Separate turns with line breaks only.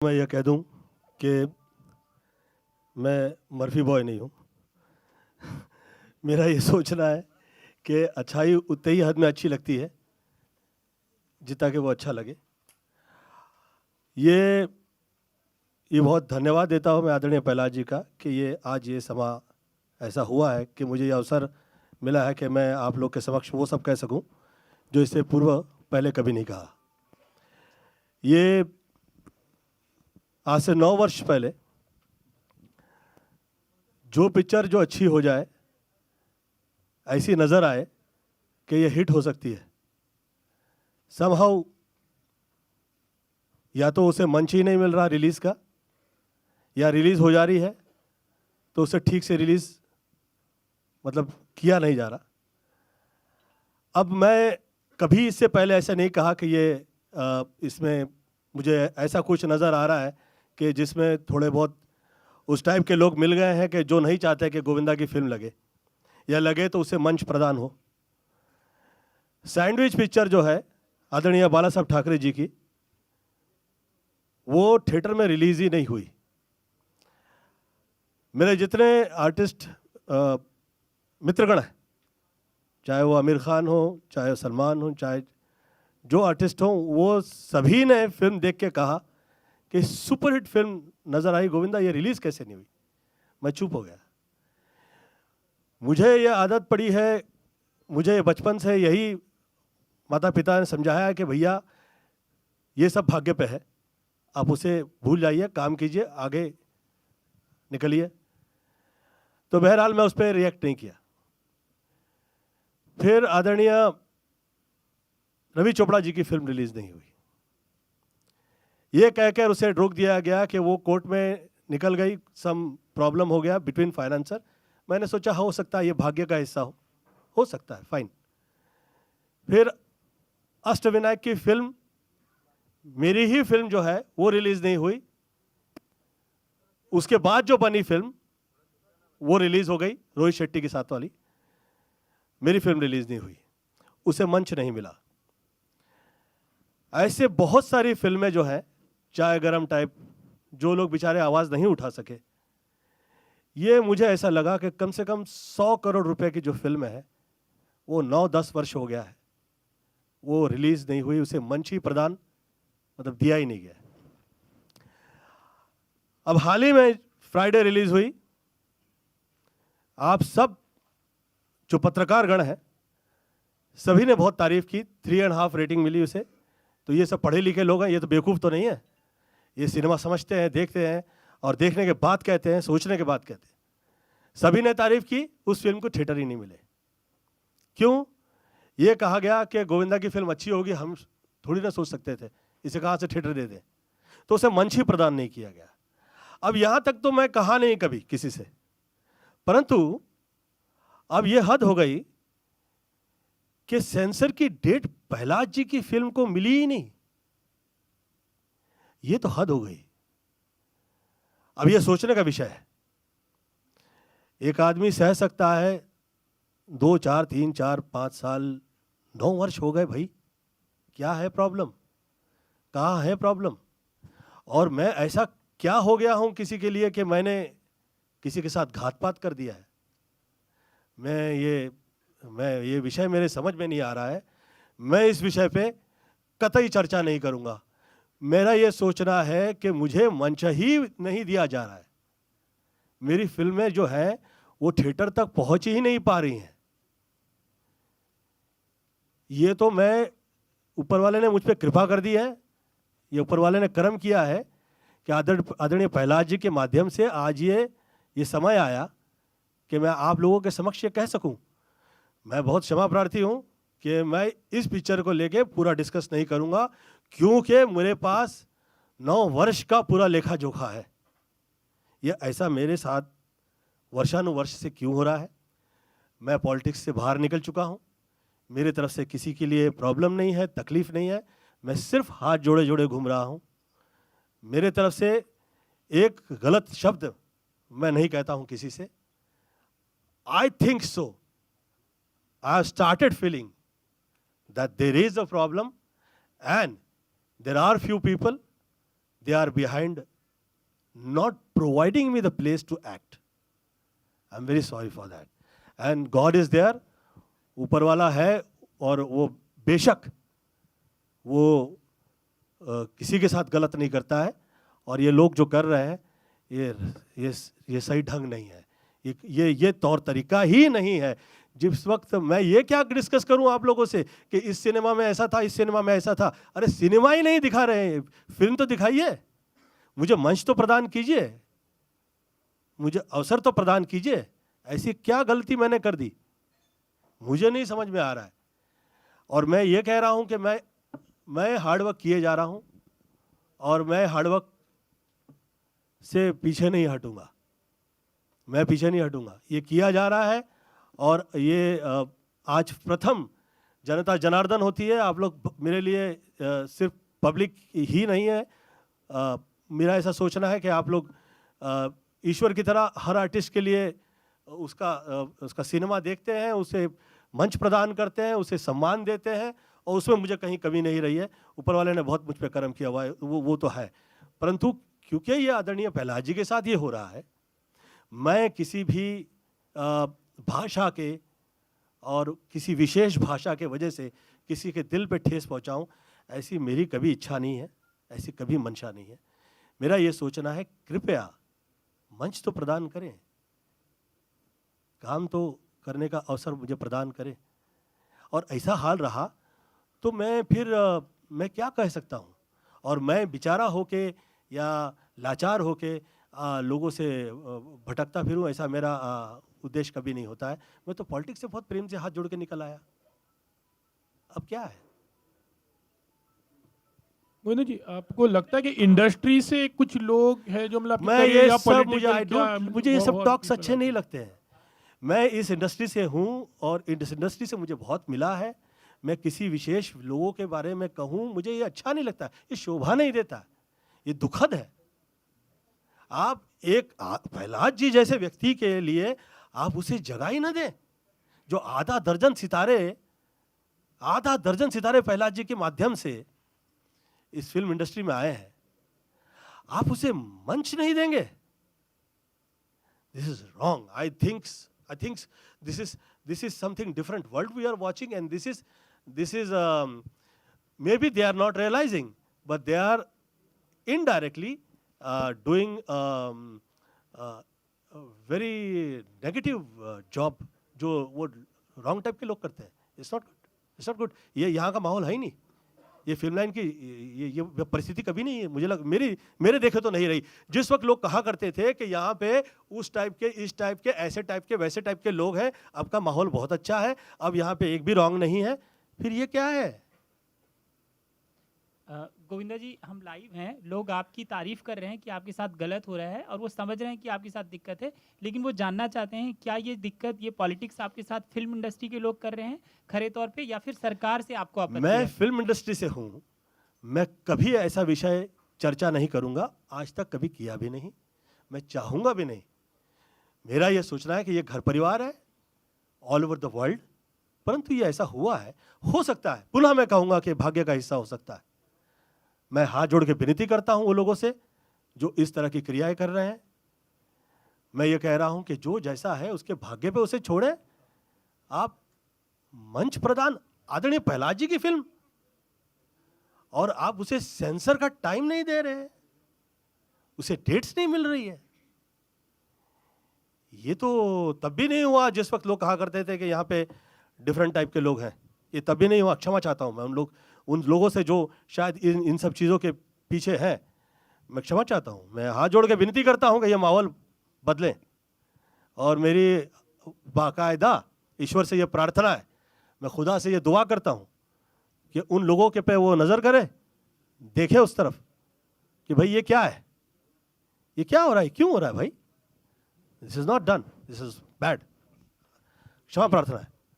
मैं यह कह दूं कि मैं मर्फी बॉय नहीं हूं। मेरा ये सोचना है कि अच्छाई उतनी ही हद में अच्छी लगती है जितना कि वो अच्छा लगे। ये बहुत धन्यवाद देता हूं मैं आदरणीय प्रहलाद जी का कि ये आज ये समा ऐसा हुआ है कि मुझे ये अवसर मिला है कि मैं आप लोग के समक्ष वो सब कह सकूं जो इससे पूर्व पहले कभी नहीं कहा। ये आज से 9 वर्ष पहले जो पिक्चर जो अच्छी हो जाए, ऐसी नज़र आए कि ये हिट हो सकती है, समहाउ या तो उसे मंच ही नहीं मिल रहा रिलीज़ का, या रिलीज़ हो जा रही है तो उसे ठीक से रिलीज़ मतलब किया नहीं जा रहा। अब मैं कभी इससे पहले ऐसा नहीं कहा कि ये इसमें मुझे ऐसा कुछ नज़र आ रहा है कि जिसमें थोड़े बहुत उस टाइप के लोग मिल गए हैं कि जो नहीं चाहते कि गोविंदा की फिल्म लगे, या लगे तो उसे मंच प्रदान हो। सैंडविच पिक्चर जो है आदरणीय बाला साहब ठाकरे जी की, वो थिएटर में रिलीज़ ही नहीं हुई। मेरे जितने आर्टिस्ट मित्रगण हैं, चाहे वो आमिर खान हो, चाहे सलमान हो, चाहे जो आर्टिस्ट हों, वो सभी ने फिल्म देख के कहा कि सुपरहिट फिल्म नज़र आई गोविंदा, ये रिलीज़ कैसे नहीं हुई। मैं चुप हो गया। मुझे ये आदत पड़ी है, मुझे बचपन से यही माता पिता ने समझाया है कि भैया ये सब भाग्य पे है, आप उसे भूल जाइए, काम कीजिए, आगे निकलिए। तो बहरहाल मैं उस पर रिएक्ट नहीं किया। फिर आदरणीय रवि चोपड़ा जी की फिल्म रिलीज़ नहीं हुई, ये कहकर उसे रोक दिया गया कि वो कोर्ट में निकल गई, सम प्रॉब्लम हो गया बिटवीन फाइनेंसर। मैंने सोचा हो सकता है ये भाग्य का हिस्सा हो सकता है, फाइन। फिर अष्टविनायक की फिल्म, मेरी ही फिल्म जो है वो रिलीज़ नहीं हुई। उसके बाद जो बनी फिल्म वो रिलीज़ हो गई, रोहित शेट्टी के साथ वाली। मेरी फिल्म रिलीज़ नहीं हुई, उसे मंच नहीं मिला। ऐसे बहुत सारी फिल्में जो हैं चाय गरम टाइप, जो लोग बेचारे आवाज़ नहीं उठा सके, ये मुझे ऐसा लगा कि कम से कम 100 करोड़ रुपए की जो फिल्म है वो 9-10 वर्ष हो गया है, वो रिलीज़ नहीं हुई, उसे मंच ही प्रदान मतलब दिया ही नहीं गया। अब हाल ही में फ्राइडे रिलीज़ हुई। आप सब जो पत्रकार गण हैं सभी ने बहुत तारीफ की, 3.5 रेटिंग मिली उसे। तो ये सब पढ़े लिखे लोग हैं, ये तो बेवकूफ़ तो नहीं है, ये सिनेमा समझते हैं, देखते हैं और देखने के बाद कहते हैं, सोचने के बाद कहते हैं। सभी ने तारीफ की, उस फिल्म को थिएटर ही नहीं मिले। क्यों? ये कहा गया कि गोविंदा की फिल्म अच्छी होगी, हम थोड़ी ना सोच सकते थे इसे कहाँ से थिएटर दे दें, तो उसे मंच ही प्रदान नहीं किया गया। अब यहाँ तक तो मैं कहा नहीं कभी किसी से, परंतु अब ये हद हो गई कि सेंसर की डेट प्रहलाद जी की फिल्म को मिली ही नहीं। ये तो हद हो गई। अब ये सोचने का विषय है। एक आदमी सह सकता है 2, 4, 3, 4, 5 साल, 9 वर्ष हो गए भाई, क्या है प्रॉब्लम, कहाँ है प्रॉब्लम? और मैं ऐसा क्या हो गया हूं किसी के लिए कि मैंने किसी के साथ घात-पात कर दिया है? मैं ये विषय मेरे समझ में नहीं आ रहा है। मैं इस विषय पे कतई चर्चा नहीं करूंगा। मेरा ये सोचना है कि मुझे मंच ही नहीं दिया जा रहा है। मेरी फिल्में जो हैं वो थिएटर तक पहुंच ही नहीं पा रही हैं। ये तो मैं, ऊपर वाले ने मुझ पे कृपा कर दी है, ये ऊपर वाले ने कर्म किया है कि आदरणीय प्रहलाद जी के माध्यम से आज ये समय आया कि मैं आप लोगों के समक्ष ये कह सकूं। मैं बहुत क्षमा प्रार्थी हूं कि मैं इस पिक्चर को लेके पूरा डिस्कस नहीं करूंगा, क्योंकि मेरे पास 9 वर्ष का पूरा लेखा जोखा है। ये ऐसा मेरे साथ वर्षानुवर्ष से क्यों हो रहा है? मैं पॉलिटिक्स से बाहर निकल चुका हूं, मेरी तरफ से किसी के लिए प्रॉब्लम नहीं है, तकलीफ नहीं है। मैं सिर्फ हाथ जोड़े जोड़े घूम रहा हूं। मेरे तरफ से एक गलत शब्द मैं नहीं कहता हूं किसी से। I think so, I have started feeling that there is a problem and there are few people they are behind not providing me the place to act. I'm very sorry for that. And God is there, ऊपर वाला है, और वो बेशक वो किसी के साथ गलत नहीं करता है, और ये लोग जो कर रहे हैं ये सही ढंग नहीं है, ये तौर तरीका ही नहीं है। जिस वक्त मैं ये क्या डिस्कस करूं आप लोगों से कि इस सिनेमा में ऐसा था, इस सिनेमा में ऐसा था, अरे सिनेमा ही नहीं दिखा रहे हैं, फिल्म तो दिखाइए, मुझे मंच तो प्रदान कीजिए, मुझे अवसर तो प्रदान कीजिए। ऐसी क्या गलती मैंने कर दी, मुझे नहीं समझ में आ रहा है। और मैं ये कह रहा हूं कि मैं हार्डवर्क किए जा रहा हूं, और मैं हार्डवर्क से पीछे नहीं हटूंगा, मैं पीछे नहीं हटूंगा। ये किया जा रहा है, और ये आज प्रथम जनता जनार्दन होती है। आप लोग मेरे लिए सिर्फ पब्लिक ही नहीं है, मेरा ऐसा सोचना है कि आप लोग ईश्वर की तरह हर आर्टिस्ट के लिए उसका सिनेमा देखते हैं, उसे मंच प्रदान करते हैं, उसे सम्मान देते हैं, और उसमें मुझे कहीं कमी नहीं रही है। ऊपर वाले ने बहुत मुझ पर कर्म किया हुआ है, वो तो है। परंतु क्योंकि ये आदरणीय प्रहलाद जी के साथ ये हो रहा है, मैं किसी भी भाषा के और किसी विशेष भाषा के वजह से किसी के दिल पे ठेस पहुंचाऊं, ऐसी मेरी कभी इच्छा नहीं है, ऐसी कभी मंशा नहीं है। मेरा ये सोचना है, कृपया मंच तो प्रदान करें, काम तो करने का अवसर मुझे प्रदान करें। और ऐसा हाल रहा तो मैं फिर मैं क्या कह सकता हूँ, और मैं बेचारा होके या लाचार होके लोगों से भटकता फिरूं, ऐसा मेरा उद्देश्य कभी नहीं होता है। मैं तो पॉलिटिक्स से बहुत प्रेम से हाथ जोड़ के निकल आया, अब क्या है।
गोविंद जी, आपको लगता है कि इंडस्ट्री से कुछ लोग हैं जो मतलब
मैं ये सब मुझे ये सब टॉक्स अच्छे नहीं लगते हैं। मैं इस इंडस्ट्री से हूं, और इस इंडस्ट्री से मुझे बहुत मिला है। मैं किसी विशेष लोगों के बारे में कहूं, मुझे ये अच्छा नहीं लगता, ये शोभा नहीं देता, ये दुखद है। आप एक प्रहलाद जी जैसे व्यक्ति के लिए आप उसे जगह ही ना दें, जो आधा दर्जन सितारे प्रहलाद जी के माध्यम से इस फिल्म इंडस्ट्री में आए हैं, आप उसे मंच नहीं देंगे। This is wrong. I think this is something different world we are watching, and this is maybe they are not realizing, but they are indirectly doing very negative job जो वो wrong type के लोग करते हैं। It's not good। ये यहाँ का माहौल है ही नहीं, ये फिल्म लाइन की ये परिस्थिति कभी नहीं है, मुझे मेरे देखे तो नहीं रही। जिस वक्त लोग कहा करते थे कि यहाँ पे उस टाइप के, इस टाइप के, ऐसे टाइप के, वैसे टाइप के लोग हैं, अब का माहौल बहुत अच्छा है, अब यहाँ पे एक भी रॉन्ग नहीं है, फिर ये क्या है।
गोविंदा जी, हम लाइव हैं, लोग आपकी तारीफ कर रहे हैं कि आपके साथ गलत हो रहा है, और वो समझ रहे हैं कि आपके साथ दिक्कत है, लेकिन वो जानना चाहते हैं क्या ये दिक्कत, ये पॉलिटिक्स आपके साथ फिल्म इंडस्ट्री के लोग कर रहे हैं खरे तौर पे, या फिर सरकार से आपको आपत्ति है?
मैं फिल्म इंडस्ट्री से हूँ, मैं कभी ऐसा विषय चर्चा नहीं करूँगा, आज तक कभी किया भी नहीं, मैं चाहूँगा भी नहीं। मेरा ये सोचना है कि ये घर परिवार है ऑल ओवर द वर्ल्ड, परंतु ये ऐसा हुआ है, हो सकता है, पुनः मैं कहूँगा कि भाग्य का हिस्सा हो सकता है। मैं हाथ जोड़ के विनती करता हूं वो लोगों से जो इस तरह की क्रियाएं कर रहे हैं। मैं ये कह रहा हूं कि जो जैसा है उसके भाग्य पे उसे छोड़ें। आप मंच प्रदान, आदरणीय प्रहलाद जी की फिल्म, और आप उसे सेंसर का टाइम नहीं दे रहे, उसे डेट्स नहीं मिल रही है। ये तो तब भी नहीं हुआ जिस वक्त लोग कहा करते थे कि यहाँ पे डिफरेंट टाइप के लोग हैं, ये तब भी नहीं हुआ। क्षमा चाहता हूं मैं उन लोगों से जो शायद इन सब चीज़ों के पीछे हैं, मैं क्षमा चाहता हूं। मैं हाथ जोड़ के विनती करता हूं कि ये माहौल बदलें, और मेरी बाकायदा ईश्वर से ये प्रार्थना है, मैं खुदा से ये दुआ करता हूं कि उन लोगों के पे वो नज़र करे, देखे उस तरफ कि भाई ये क्या है, ये क्या हो रहा है, क्यों हो रहा है भाई, this is not done, this is bad. क्षमा प्रार्थना है।